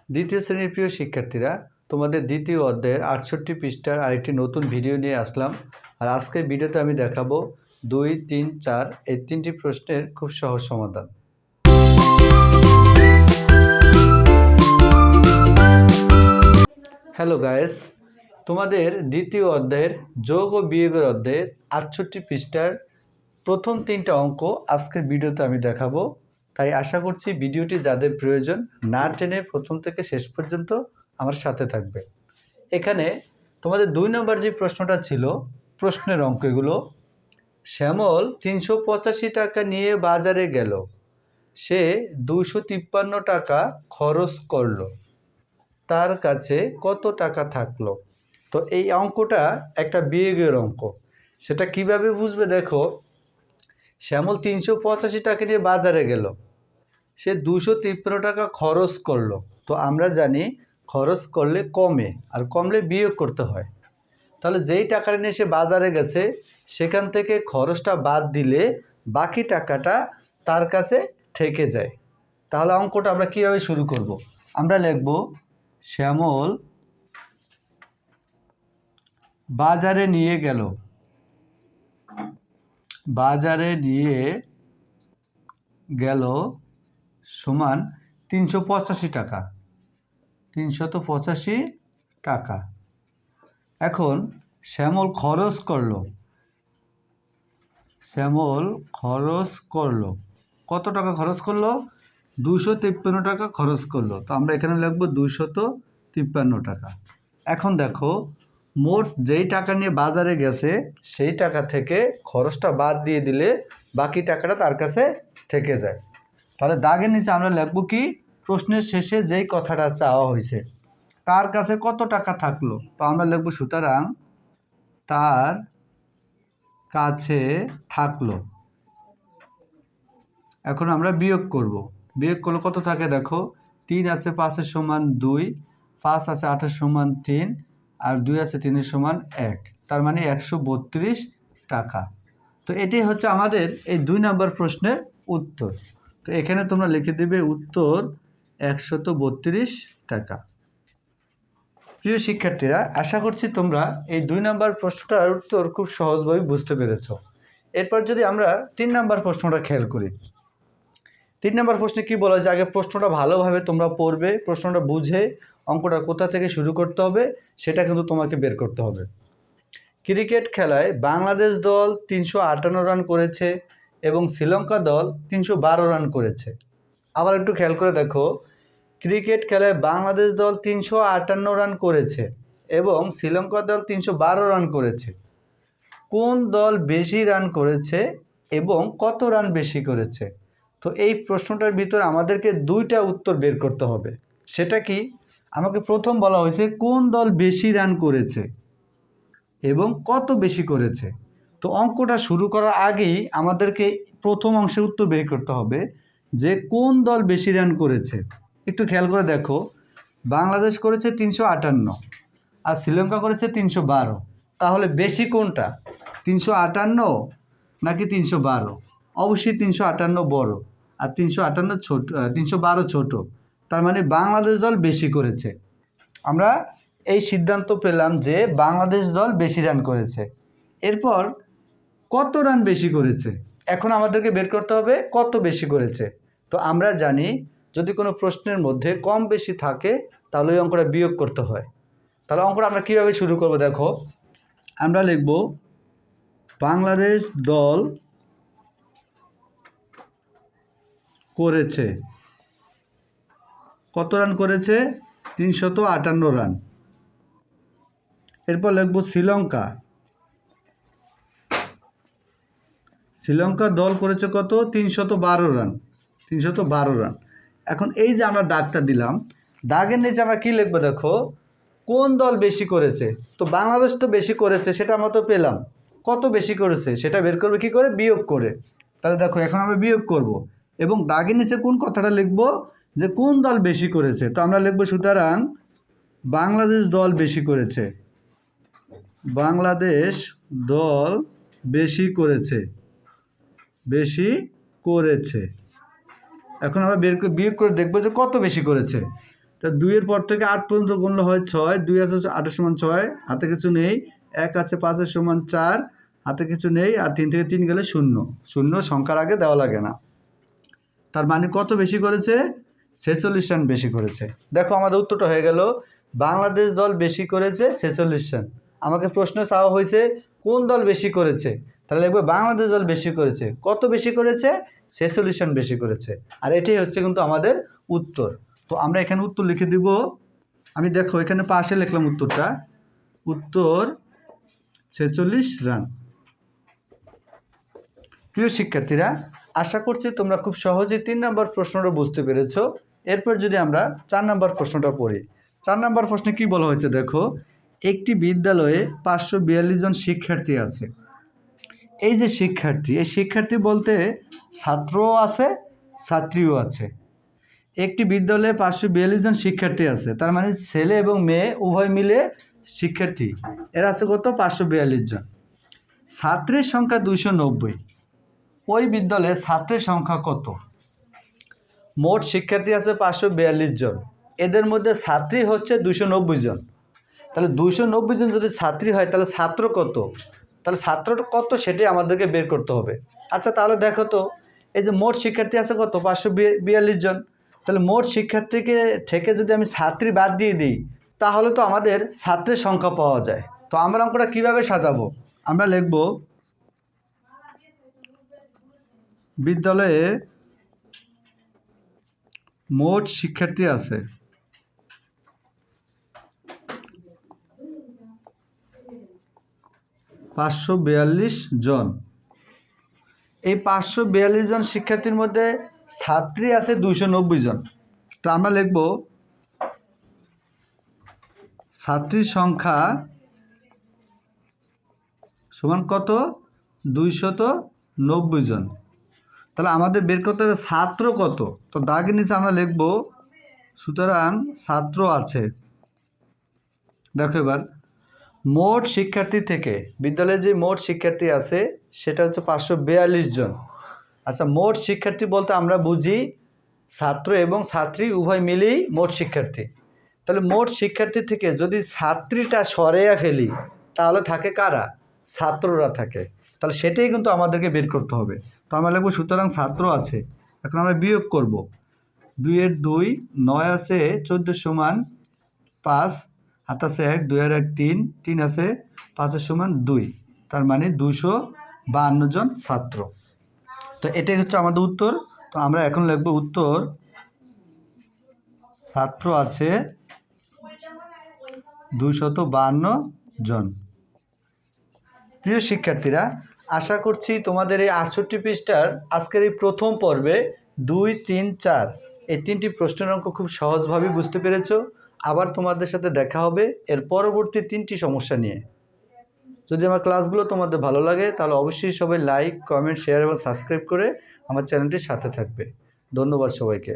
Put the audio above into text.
দ্বিতীয় শ্রেণীর প্রিয় শিক্ষার্থীরা, তোমাদের দ্বিতীয় অধ্যায়ের ৬৮ পৃষ্ঠার আরেকটি নতুন ভিডিও নিয়ে আসলাম। আর আজকের ভিডিওতে আমি দেখাবো ২, ৩, ৪ এই তিনটি প্রশ্নের খুব সহজ সমাধান। হ্যালো গাইস, তোমাদের দ্বিতীয় অধ্যায়ের যোগ ও বিয়োগের অধ্যায়ের ৬৮ পৃষ্ঠার প্রথম ৩টা অঙ্ক আজকের ভিডিওতে আমি দেখাবো। তাই আশা করছি ভিডিওটি যাদের প্রয়োজন না টেনে প্রথম থেকে শেষ পর্যন্ত আমার সাথে থাকবে। এখানে তোমাদের ২ নম্বর যে প্রশ্নটা ছিল, প্রশ্নের অঙ্ক এগুলো। শ্যামল ৩৮৫ টাকা নিয়ে বাজারে গেল, সে ২৫৩ টাকা খরচ করলো, তার কাছে কত টাকা থাকলো? তো এই অঙ্কটা একটা বিয়োগের অঙ্ক। সেটা কিভাবে বুঝবে দেখো, শ্যামল ৩৮৫ টাকা নিয়ে বাজারে গেল, সে ২৫৩ টাকা খরচ করলো। তো আমরা জানি খরচ করলে কমে, আর কমলে বিয়োগ করতে হয়। তাহলে যেই টাকাটা নিয়ে সে বাজারে গেছে সেখান থেকে খরচটা বাদ দিলে বাকি টাকাটা তার কাছে থেকে যায়। তাহলে অঙ্কটা আমরা কীভাবে শুরু করব? আমরা লিখব শ্যামল বাজারে নিয়ে গেল, বাজারে নিয়ে গেল সমান ৩৮৫ টাকা, ৩৮৫ টাকা। এখন শ্যামল খরচ করলো, শ্যামল খরচ করলো কত টাকা খরচ করলো? ২৫৩ টাকা খরচ করলো। তো আমরা এখানে লিখব ২৫৩ টাকা। এখন দেখো, মোট যেই টাকা নিয়ে বাজারে গেছে সেই টাকা থেকে খরচটা বাদ দিয়ে দিলে বাকি টাকাটা তার কাছে থেকে যায়। তাহলে দাগের নিচে আমরা লিখব কি, প্রশ্নের শেষে যেই কথাটা চাওয়া হয়েছে, তার কাছে কত টাকা থাকলো। তো আমরা লিখব সুতরাং তার কাছে থাকলো। এখন আমরা বিয়োগ করব। বিয়োগ করলে কত থাকে দেখো, ৩ আছে ৫-এর সমান ২, ৫ আছে ৮-এর সমান ৩, আর ২ আছে ৩-এর সমান ১, তার মানে ১৩২ টাকা। তো এটাই হচ্ছে আমাদের এই ২ নম্বর প্রশ্নের উত্তর। তো এখানে তোমরা লিখে দেবে উত্তর ১৩২ টাকা। প্রিয় শিক্ষার্থীরা, আশা করছি তোমরা এই ২ নম্বর প্রশ্নটার উত্তর খুব সহজভাবে বুঝতে পেরেছ। এরপর যদি আমরা ৩ নম্বর প্রশ্নটা খেয়াল করি, ৩ নম্বর প্রশ্নে কি বলা যায়, আগে প্রশ্নটা ভালোভাবে তোমরা পড়বে, প্রশ্নটা বুঝে অঙ্কটা কোথা থেকে শুরু করতে হবে সেটা কিন্তু তোমাকে বের করতে হবে। ক্রিকেট খেলায় বাংলাদেশ দল ৩৫৮ রান করেছে এবং শ্রীলঙ্কা দল ৩১২ রান করেছে। আবার একটু খেয়াল করে দেখো, ক্রিকেট খেলায় বাংলাদেশ দল ৩৫৮ রান করেছে এবং শ্রীলঙ্কা দল ৩১২ রান করেছে। কোন দল বেশি রান করেছে এবং কত রান বেশি করেছে? তো এই প্রশ্নটার ভিতরে আমাদেরকে ২টা উত্তর বের করতে হবে। সেটা কি? আমাকে প্রথম বলা হয়েছে কোন দল বেশি রান করেছে এবং কত বেশি করেছে। তো অঙ্কটা শুরু করার আগেই আমাদেরকে প্রথম অংশের উত্তর বের করতে হবে যে কোন দল বেশি রান করেছে। একটু খেয়াল করে দেখো, বাংলাদেশ করেছে ৩৫৮ আর শ্রীলঙ্কা করেছে ৩১২। তাহলে বেশি কোনটা, ৩৫৮ নাকি ৩১২? অবশ্যই ৩৫৮ বড় আর ৩৫৮ ছোট, ৩১২ ছোট। তার মানে বাংলাদেশ দল বেশি করেছে। আমরা এই সিদ্ধান্ত পেলাম যে বাংলাদেশ দল বেশি রান করেছে। এরপর কত রান বেশি করেছে, এখন আমাদেরকে বের করতে হবে কত বেশি করেছে। তো আমরা জানি যদি কোনো প্রশ্নের মধ্যে কম বেশি থাকে তাহলে ওই অঙ্কটা বিয়োগ করতে হয়। তাহলে অঙ্কটা আমরা কীভাবে শুরু করব দেখো, আমরা লিখব বাংলাদেশ দল করেছে, কত রান করেছে? ৩৫৮ রান। এরপর লিখব শ্রীলঙ্কা, শ্রীলঙ্কা দল করেছে কত? ৩১২ রান, ৩১২ রান। এখন এই যে আমরা দাগটা দিলাম, দাগের নিচে আমরা কি লিখবো দেখো, কোন দল বেশি করেছে। তো বাংলাদেশ তো বেশি করেছে, সেটা আমরা তো পেলাম। কত বেশি করেছে সেটা বের করবে কি করে? বিয়োগ করে। তাহলে দেখো এখন আমরা বিয়োগ করব এবং দাগের নিচে কোন কথাটা লিখব, যে কোন দল বেশি করেছে। তো আমরা লিখব সুতরাং বাংলাদেশ দল বেশি করেছে, বাংলাদেশ দল বেশি করেছে, বেশি করেছে। এখন আমরা বিয়োগ করে দেখব যে কত বেশি করেছে। তা 2-এর পর থেকে 8 পর্যন্ত গুণলে হয় 6, 2 আছে 8 সমান 6, হাতে কিছু নেই, 1 আছে 5 সমান 4, হাতে কিছু নেই, আর 3 থেকে 3 গেলে 0, 0 সংখ্যার আগে দেওয়া লাগে না। তার মানে কত বেশি করেছে? 46 রান বেশি করেছে। দেখো আমাদের উত্তরটা হয়ে গেল, বাংলাদেশ দল বেশি করেছে 46 রান। আমাকে প্রশ্ন চাওয়া হয়েছে কোন দল বেশি করেছে, তাহলে লিখবো বাংলাদেশ দল বেশি করেছে। কত বেশি করেছে? 46 রান বেশি করেছে। আর এটাই হচ্ছে কিন্তু আমাদের উত্তর। তো আমরা এখানে উত্তর লিখে দিব। আমি দেখো এখানে পাশে লিখলাম উত্তরটা, উত্তর 46 রান। প্রিয় শিক্ষার্থীরা, আশা করছি তোমরা খুব সহজেই 3 নম্বর প্রশ্নটা বুঝতে পেরেছো। এরপর যদি আমরা 4 নম্বর প্রশ্নটা পড়ি। 4 নম্বর প্রশ্নে কি বলা হয়েছে দেখো, একটি বিদ্যালয়ে 542 জন শিক্ষার্থী আছে। এই যে শিক্ষার্থী, এই শিক্ষার্থী বলতে ছাত্রও আছে, ছাত্রীও আছে। একটি বিদ্যালয়ে 542 জন শিক্ষার্থী আছে, তার মানে ছেলে এবং মেয়ে উভয় মিলে শিক্ষার্থী। এরা আছে কত? 542 জন। ছাত্রের সংখ্যা 290। ওই বিদ্যালয়ে ছাত্রের সংখ্যা কত? মোট শিক্ষার্থী আছে 542 জন, এদের মধ্যে ছাত্রী হচ্ছে 290 জন। তাহলে 290 জন যদি ছাত্রী হয় তাহলে ছাত্র কত? তাহলে ছাত্রটা কত সেটাই আমাদেরকে বের করতে হবে। আচ্ছা তাহলে দেখো তো, এই যে মোট শিক্ষার্থী আছে কত? 542 জন। তাহলে মোট শিক্ষার্থীকে থেকে যদি আমি ছাত্রী বাদ দিয়ে দিই তাহলে তো আমাদের ছাত্রের সংখ্যা পাওয়া যায়। তো আমরা অঙ্কটা কীভাবে সাজাবো? আমরা লিখব, বিদ্যালয়ে মোট শিক্ষার্থী আছে 542 জন। এই 542 জন শিক্ষার্থীর মধ্যে ছাত্রী আছে 290 জন। তো আমরা লিখব ছাত্রীর সংখ্যা সমান কত? 290 জন। তাহলে আমাদের বের করতে হবে ছাত্র কত। তো দাগের নিচে আমরা লিখব, সুতরাং ছাত্র আছে। দেখো এবার মোট শিক্ষার্থী থেকে বিদ্যালয়ে যে মোট শিক্ষার্থী আছে সেটা হচ্ছে 542 জন। আচ্ছা মোট শিক্ষার্থী বলতে আমরা বুঝি ছাত্র এবং ছাত্রী উভয় মিলেই মোট শিক্ষার্থী। তাহলে মোট শিক্ষার্থী থেকে যদি ছাত্রীটা সরাইয়া ফেলি তাহলে থাকে কারা? ছাত্ররা থাকে। তাহলে সেটাই কিন্তু আমাদেরকে বের করতে হবে। তো আমরা লিখব সুতরাং ছাত্র আছে। এখন আমরা বিয়োগ করব, 2-এর 2, 9 আছে 14 সমান 5, হাত আছে 1, 2-এর 1 3, 3 আছে 5-এর সমান 2, তার মানে 252 জন ছাত্র। তো এটাই হচ্ছে আমাদের উত্তর। তো আমরা এখন লিখব উত্তর ছাত্র আছে 252 জন। প্রিয় শিক্ষার্থীরা, আশা করছি তোমাদের এই 68 পৃষ্ঠার আজকের এই প্রথম পর্বে 2, 3, 4 এই 3টি প্রশ্নের অঙ্ক খুব সহজভাবে বুঝতে পেরেছো। আবার তোমাদের সাথে দেখা হবে এর পরবর্তী 3টি সমস্যা নিয়ে। যদি আমার ক্লাসগুলো তোমাদের ভালো লাগে তাহলে অবশ্যই সবাই লাইক, কমেন্ট, শেয়ার এবং সাবস্ক্রাইব করে আমার চ্যানেলটির সাথে থাকবে। ধন্যবাদ সবাইকে।